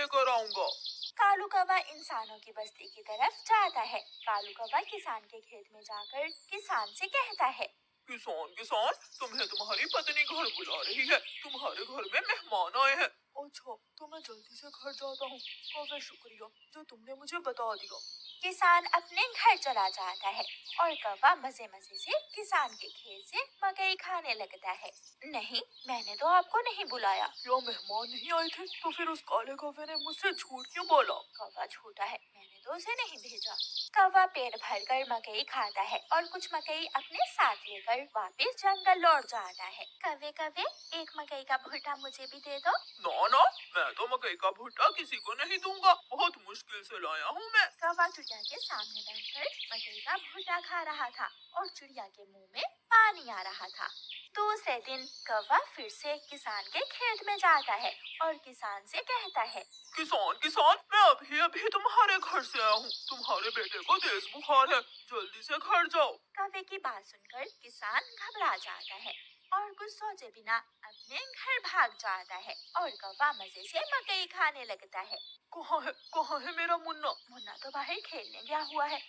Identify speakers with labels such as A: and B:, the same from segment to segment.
A: लेकर आऊंगा।
B: कालू कौवा इंसानों की बस्ती की तरफ जाता है। कालू कौवा किसान के खेत में जाकर किसान से कहता है,
A: किसान किसान, तुम्हें तुम्हारी पत्नी घर बुला रही है, तुम्हारे घर में मेहमान आए हैं। अच्छा, तो मैं जल्दी से घर जाता हूँ। काफी शुक्रिया जो तुमने मुझे बता दिया।
B: किसान अपने घर चला जाता है और कौवा मजे मजे से किसान के खेत से मकई खाने लगता है। नहीं, मैंने तो आपको नहीं बुलाया।
A: क्या मेहमान नहीं आए थे? तो फिर उस काले कौवे ने मुझसे झूठ क्यों बोला?
B: कौवा झूठा है, मैंने तो उसे नहीं भेजा। कौवा पेट भरकर मकई खाता है और कुछ मकई अपने साथ लेकर वापस जंगल लौट जाता है। कौवे कौवे, एक मकई का भुट्टा मुझे भी दे दो।
A: ना ना, मैं तो मकई का भुट्टा किसी को नहीं दूंगा, बहुत मुश्किल से लाया हूँ मैं।
B: कौवा चिड़िया के सामने बैठकर मकई का भुट्टा खा रहा था और चिड़िया के मुंह में पानी आ रहा था। दूसरे दिन कौवा फिर से किसान के खेत में जाता है और किसान से कहता है,
A: किसान किसान, मैं अभी अभी तुम्हारे घर से आया हूँ, तुम्हारे बेटे को तेज बुखार है, जल्दी से घर जाओ।
B: कौवे की बात सुनकर किसान घबरा जाता है और कुछ सोचे बिना अपने घर भाग जाता है और कौवा मजे से मकई खाने लगता है।
A: कहाँ है मेरा मुन्ना?
B: मुन्ना तो बाहर खेलने गया हुआ है।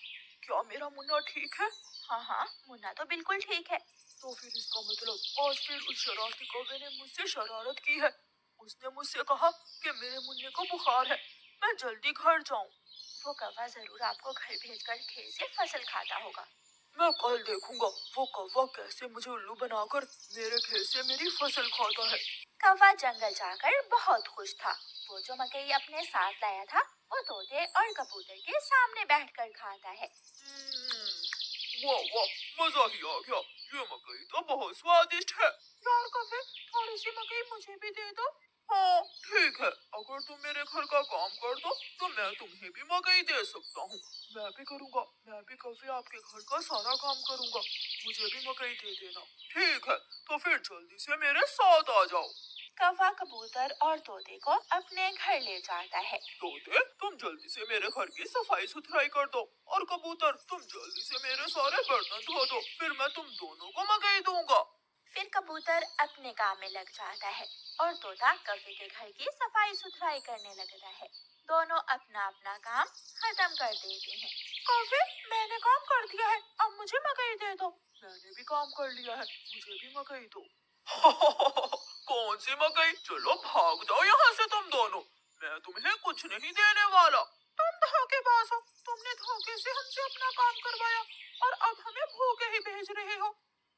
A: क्या मेरा मुन्ना ठीक है?
B: हाँ, मुन्ना तो बिल्कुल ठीक है।
A: तो फिर इसका मतलब आज फिर उस शरारती कौवे ने मुझसे शरारत की है। उसने मुझसे कहा कि मेरे मुन्ने को बुखार है, मैं जल्दी घर जाऊं।
B: वो कौवा जरूर आपको घर भेजकर खेत से फसल खाता होगा।
A: मैं कल देखूंगा वो कौवा कैसे मुझे उल्लू बनाकर मेरे खेत से मेरी फसल खाता है।
B: कौवा जंगल जाकर बहुत खुश था। वो जो मकई अपने साथ लाया था वो तोते और कबूतर के सामने बैठकर खाता है।
A: वाह वाह, मजा ही आ गया, ये मकई तो बहुत स्वादिष्ट है। यार कौवे, थोड़ी सी मकई मुझे भी दे दो। हाँ ठीक है, अगर तुम मेरे घर का काम कर दो तो मैं तुम्हें भी मकई दे सकता हूँ। मैं भी करूँगा, मैं भी कभी आपके घर का सारा काम करूँगा, मुझे भी मकई दे देना। ठीक है, तो फिर जल्दी से मेरे साथ आ जाओ।
B: कौवा कबूतर और तोते को अपने घर ले जाता है।
A: तोते, तुम जल्दी से मेरे घर की सफाई सुथराई कर दो, और कबूतर तुम जल्दी से मेरे सारे बर्तन धो दो, फिर मैं तुम दोनों को मकई दूंगा।
B: फिर कबूतर अपने काम में लग जाता है और तोता कौवे के घर की सफाई सुथराई करने लगता है। दोनों अपना अपना काम खत्म कर देते हैं।
A: कौवे, मैंने काम कर दिया है, अब मुझे मकई दे दो। मैंने भी काम कर लिया है, मुझे भी मकई दो। कौन सी मकई? चलो भाग जाओ यहाँ से तुम दोनों, मैं तुम्हें कुछ नहीं देने वाला। तुम धोखेबाज हो, तुमने धोखे से हमसे अपना काम करवाया और अब हमें भूखे ही भेज रहे हो।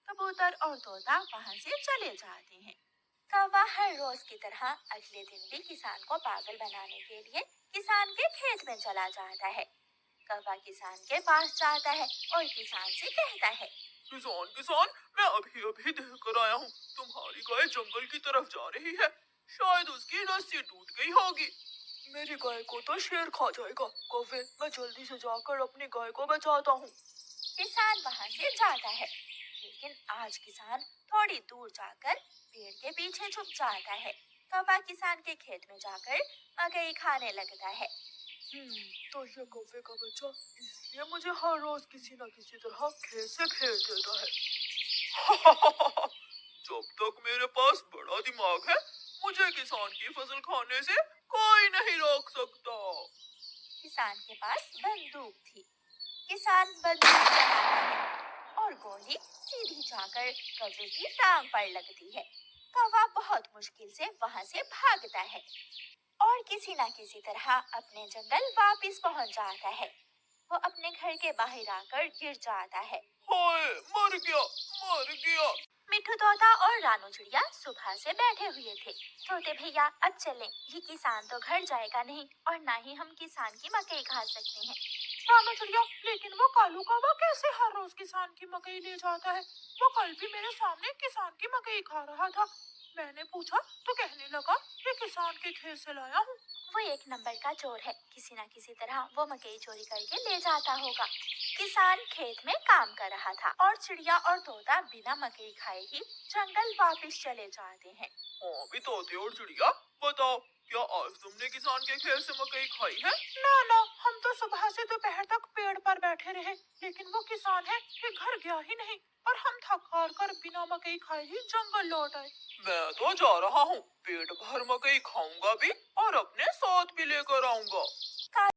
B: कबूतर और तोता वहाँ से चले जाते हैं। कौवा हर रोज की तरह अगले दिन भी किसान को पागल बनाने के लिए किसान के खेत में चला जाता है। कौवा किसान के पास जाता है और किसान से कहता है,
A: किसान किसान, मैं अभी अभी देख कर आया हूँ, तुम्हारी गाय जंगल की तरफ जा रही है, शायद उसकी रस्सी टूट गई होगी। मेरी गाय को तो शेर खा जाएगा। कौवे, मैं जल्दी से जाकर अपनी गाय को बचाता हूँ।
B: किसान वहाँ से जाता है, लेकिन आज किसान थोड़ी दूर जाकर पेड़ के पीछे छुप जाता है। कौवा किसान के खेत में जाकर मकई खाने लगता है।
A: तो ये कौवे का बच्चा इसलिए मुझे हर रोज किसी न किसी तरह खेत से भेज देता है। जब तक मेरे पास बड़ा दिमाग है, मुझे किसान की फसल खाने से कोई नहीं रोक सकता।
B: किसान के पास बंदूक थी। किसान बंदूक चलाता है और गोली सीधी जाकर कौवे की टांग पर लगती है। कौवा बहुत मुश्किल से वहाँ से भागता है और किसी न किसी तरह अपने जंगल वापस पहुँच जाता है। वो अपने घर के बाहर आकर गिर जाता है।
A: हाय, मर गया, मर गया।
B: मिठू तोता और रानू चिड़िया सुबह से बैठे हुए थे। तोते भैया, अब चलें, ये किसान तो घर जाएगा नहीं और ना ही हम किसान की मकई खा सकते हैं।
A: रानू चिड़िया, लेकिन वो कालू कौवा कैसे हर रोज किसान की मकई ले जाता है? वो कल भी मेरे सामने किसान की मकई खा रहा था। मैंने पूछा तो कहने लगा कि किसान के खेत से लाया हूँ।
B: वो एक नंबर का चोर है, किसी न किसी तरह वो मकई चोरी करके ले जाता होगा। किसान खेत में काम कर रहा था और चिड़िया और तोता बिना मकई खाए ही जंगल वापस चले जाते हैं।
A: हाँ भी तोते और चिड़िया, बताओ کیا آج تم نے کسان کے کھیت سے مکئی کھائی ہے؟
B: نہ ہم تو صبح سے دوپہر تک پیڑ پر بیٹھے رہے، لیکن وہ کسان ہے کہ گھر گیا ہی نہیں، اور ہم تھک ہار کر بنا مکئی کھائے ہی جنگل لوٹ آئے۔
A: میں تو جا رہا ہوں، پیٹ بھر مکئی کھاؤں گا بھی اور اپنے ساتھ بھی لے کر آؤں گا۔